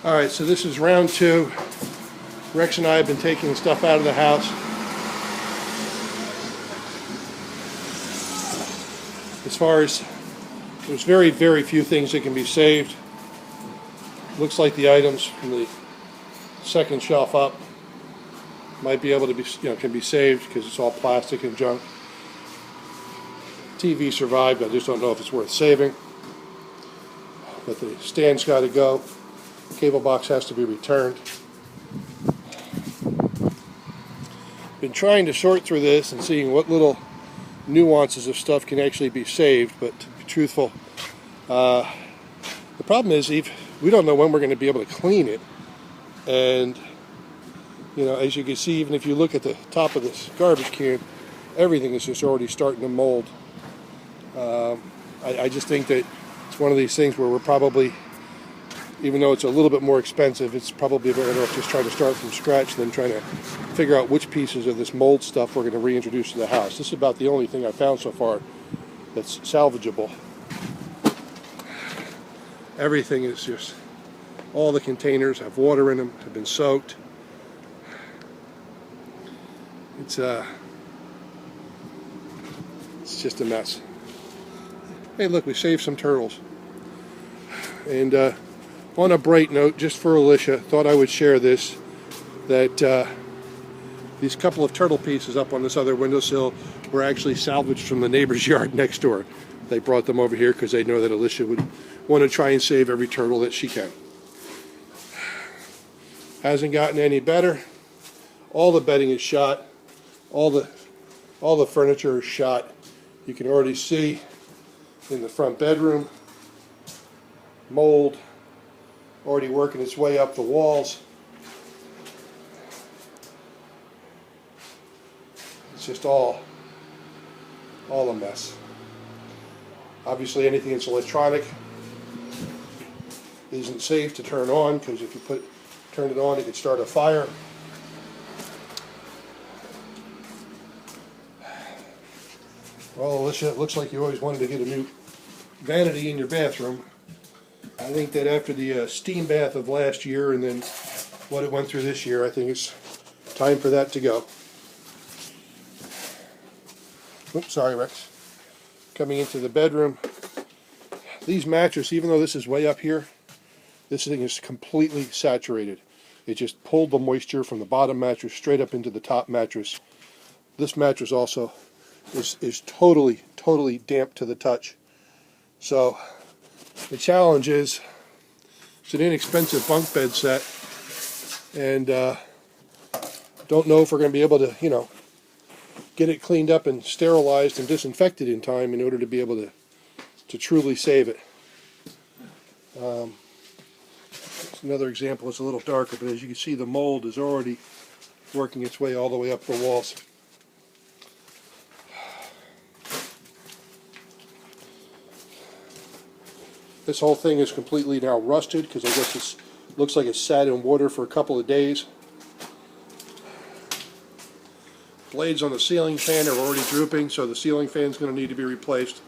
Alright, so this is round 2. Rex and I have been taking stuff out of the house. As far as, there's very, very few things that can be saved. Looks like the items from the second shelf up might be able to be, can be saved because it's all plastic and junk. TV survived, I just don't know if it's worth saving. But the stand's got to go. Cable box has to be returned. Been trying to sort through this and seeing what little nuances of stuff can actually be saved, but to be truthful, the problem is we don't know when we're going to be able to clean it. And as you can see, even if you look at the top of this garbage can, everything is just already starting to mold. I just think that it's one of these things where we're probably, even though it's a little bit more expensive, it's probably better off just trying to start from scratch than trying to figure out which pieces of this mold stuff we're going to reintroduce to the house. This is about the only thing I've found so far that's salvageable. Everything is just, all the containers have water in them, have been soaked. It's just a mess. Hey, look, we saved some turtles. And on a bright note, just for Alicia, thought I would share this, that these couple of turtle pieces up on this other windowsill were actually salvaged from the neighbor's yard next door. They brought them over here because they know that Alicia would want to try and save every turtle that she can. Hasn't gotten any better. All the bedding is shot. All the furniture is shot. You can already see in the front bedroom, mold already working its way up the walls. It's just all a mess. Obviously anything that's electronic isn't safe to turn on, because if you turn it on, it could start a fire. Well, Alicia, it looks like you always wanted to get a new vanity in your bathroom. I think that after the steam bath of last year and then what it went through this year, I think it's time for that to go. Oops, sorry, Rex. Coming into the bedroom. These mattresses, even though this is way up here, this thing is completely saturated. It just pulled the moisture from the bottom mattress straight up into the top mattress. This mattress also is totally damp to the touch. So the challenge is, it's an inexpensive bunk bed set, and don't know if we're going to be able to, get it cleaned up and sterilized and disinfected in time in order to be able to truly save it. Another example is a little darker, but as you can see, the mold is already working its way all the way up the walls. This whole thing is completely now rusted because I guess it looks like it's sat in water for a couple of days. Blades on the ceiling fan are already drooping, so the ceiling fan is going to need to be replaced.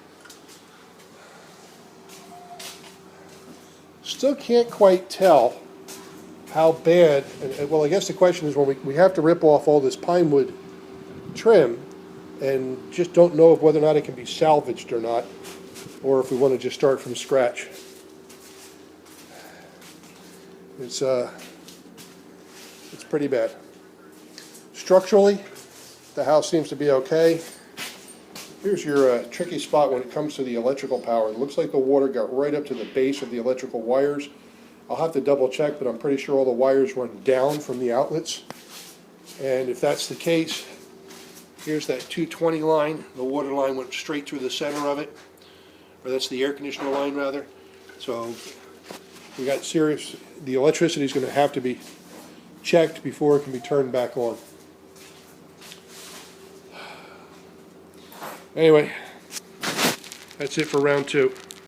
Still can't quite tell how bad, well, I guess the question is, when we have to rip off all this pine wood trim, and just don't know whether or not it can be salvaged or not, or if we want to just start from scratch. It's pretty bad. Structurally, the house seems to be okay. Here's your tricky spot when it comes to the electrical power. It looks like the water got right up to the base of the electrical wires. I'll have to double check, but I'm pretty sure all the wires run down from the outlets. And if that's the case, here's that 220 line. The water line went straight through the center of it. Or that's the air conditioner line, rather. So we got serious. The electricity is going to have to be checked before it can be turned back on. Anyway, that's it for round 2.